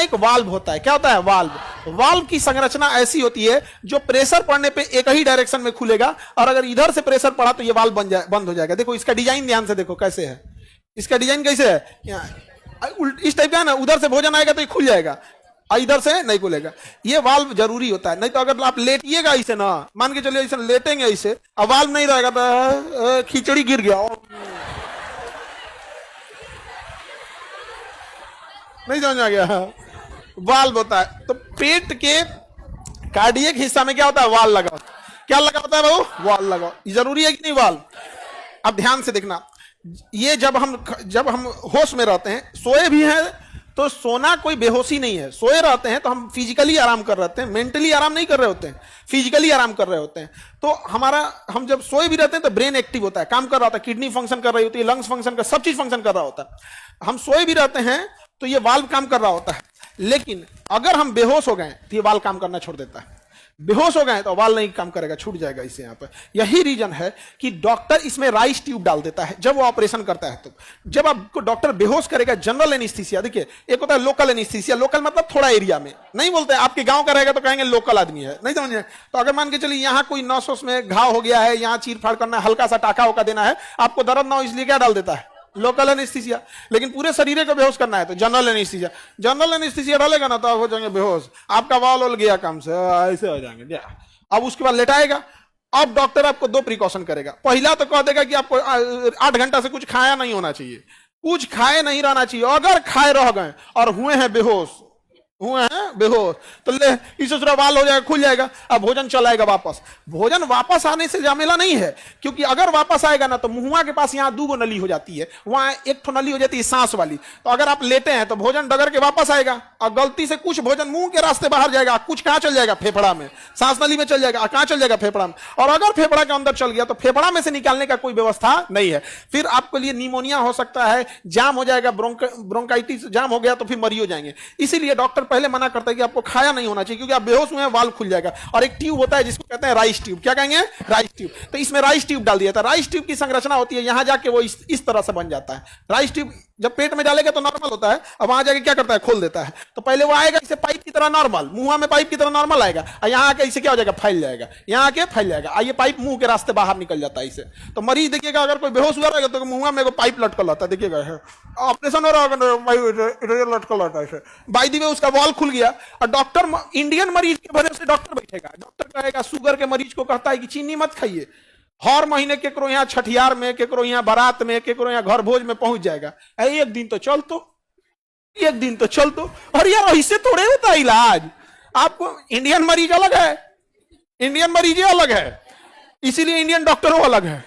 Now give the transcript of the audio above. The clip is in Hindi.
एक वाल्व होता है। क्या होता है? वाल्व। वाल्व की संरचना ऐसी होती है जो प्रेशर पड़ने पे एक ही डायरेक्शन में खुलेगा, और अगर इधर से प्रेशर पड़ा तो ये वाल्व बंद हो जाएगा। देखो इसका डिजाइन ध्यान से देखो कैसे है, इसका डिजाइन कैसे है, इस टाइप का है ना, उधर से भोजन आएगा तो ये खुल जाएगा, इधर से नहीं खुलेगा। ये वाल्व जरूरी होता है, नहीं तो अगर आप लेटिएगा इसे ना, मान के चलिए इसे लेटेंगे इसे, अब वाल्व नहीं रहेगा तो खिचड़ी गिर गया, नहीं समझ आ गया। वाल्व होता है। तो पेट के कार्डियक हिस्सा में क्या होता है? वाल्व लगा होता है। क्या लगा होता है वो? वाल्व लगा। जरूरी है कि नहीं वाल्व? अब ध्यान से देखना, ये जब हम होश में रहते हैं, सोए भी हैं तो सोना कोई बेहोशी नहीं है। सोए रहते हैं तो हम फिजिकली आराम कर रहे होते हैं, मेंटली आराम नहीं कर रहे होते हैं, फिजिकली आराम कर रहे होते हैं। तो हम जब सोए भी रहते हैं तो ब्रेन एक्टिव होता है, काम कर रहा होता है, किडनी फंक्शन कर रही होती है, लंग्स फंक्शन कर, सब चीज फंक्शन कर रहा होता है। हम सोए भी रहते हैं तो ये वाल्व काम कर रहा होता है। लेकिन अगर हम बेहोश हो गए तो ये वाल्व काम करना छोड़ देता है। बेहोश हो गए तो वाल्व नहीं काम करेगा, छूट जाएगा इसे यहाँ पर। यही रीजन है कि डॉक्टर इसमें राइस ट्यूब डाल देता है जब वो ऑपरेशन करता है। तो जब आपको डॉक्टर बेहोश करेगा, जनरल एनेस्थीसिया, देखिए एक होता है लोकल एनेस्थीसिया, लोकल मतलब थोड़ा एरिया में, नहीं बोलते आपके गांव का रहेगा तो कहेंगे लोकल आदमी है, नहीं समझे। तो अगर मान के चलिए यहाँ कोई नस वस में घाव हो गया है, यहाँ चीर फाड़ करना है, हल्का सा टाका होका देना है, आपको दर्द ना हो इसलिए क्या डाल देता है? Local anaesthesia. लेकिन पूरे शरीर को बेहोश करना है तो जनरल एनेस्थीसिया। जनरल एनेस्थीसिया डालेगा ना तो आप हो जाएंगे बेहोश, आपका वाल उल गया काम से, ऐसे हो जाएंगे। अब उसके बाद लेटाएगा। अब डॉक्टर आपको दो प्रिकॉशन करेगा। पहला तो कह देगा कि आपको 8 घंटा से कुछ खाया नहीं होना चाहिए, कुछ खाए नहीं रहना चाहिए। अगर खाए रह गए और हुए हैं बेहोश, तो ले इसे वाल हो जाएगा, खुल जाएगा, अब भोजन चलाएगा वापस। भोजन वापस आने से झमेला नहीं है, क्योंकि अगर वापस आएगा ना तो मुंह के पास यहाँ 2 नली हो जाती है, वहां एक ठो नली हो जाती है सांस वाली। तो अगर आप लेटे हैं तो भोजन डगर के वापस आएगा, और गलती से कुछ भोजन मुंह के रास्ते बाहर जाएगा, कुछ कहां चल जाएगा? फेफड़ा में, सांस नली में चल जाएगा, कहां चल जाएगा? फेफड़ा में। और अगर फेफड़ा के अंदर चल गया तो फेफड़ा में से निकालने का कोई व्यवस्था नहीं है। फिर आपके लिए निमोनिया हो सकता है, जाम हो जाएगा, ब्रोंकाइटिस जाम हो गया तो फिर मरी हो जाएंगे। इसीलिए डॉक्टर पहले मना करता है कि आपको खाया नहीं होना चाहिए, क्योंकि आप बेहोश हुए हैं, वाल्व खुल जाएगा। और एक ट्यूब होता है जिसको कहते हैं राइस ट्यूब। क्या कहेंगे? Ryle's tube. तो इसमें राइस ट्यूब डाल दिया था। राइस ट्यूब की संरचना होती है, यहां जाके वो इस तरह से बन जाता है। राइस ट्यूब जब पेट में डालेगा तो नॉर्मल होता है, अब वहां जाके क्या करता है? खोल देता है। तो पहले वो आएगा इसे पाइप की तरह नॉर्मल, मुंह में पाइप की तरह नॉर्मल आएगा, और यहाँ आके इसे क्या हो जाएगा? फैल जाएगा, यहाँ आके फैल जाएगा, ये पाइप मुंह के रास्ते बाहर निकल जाता है इसे। तो मरीज देखिएगा, अगर कोई बेहोश हुआ रहेगा तो मुंह में पाइप लटकल रहता है, देखिएगा ऑपरेशन हो रहा होगा, लटकल रहता है। बाय द वे उसका वॉल खुल गया, और डॉक्टर इंडियन मरीज के वजह से डॉक्टर बैठेगा, डॉक्टर कहेगा शुगर के मरीज को कहता है कि चीनी मत खाइए। हर महीने केकरो यहाँ छठियार में, केकरो यहाँ बारात में, केकरो यहाँ घर भोज में पहुंच जाएगा, एक दिन तो चल तो, एक दिन तो चल तो। और यार ऐसे थोड़े होता है इलाज। आपको इंडियन मरीज अलग है, इंडियन मरीज अलग है, इसीलिए इंडियन डॉक्टरों अलग है।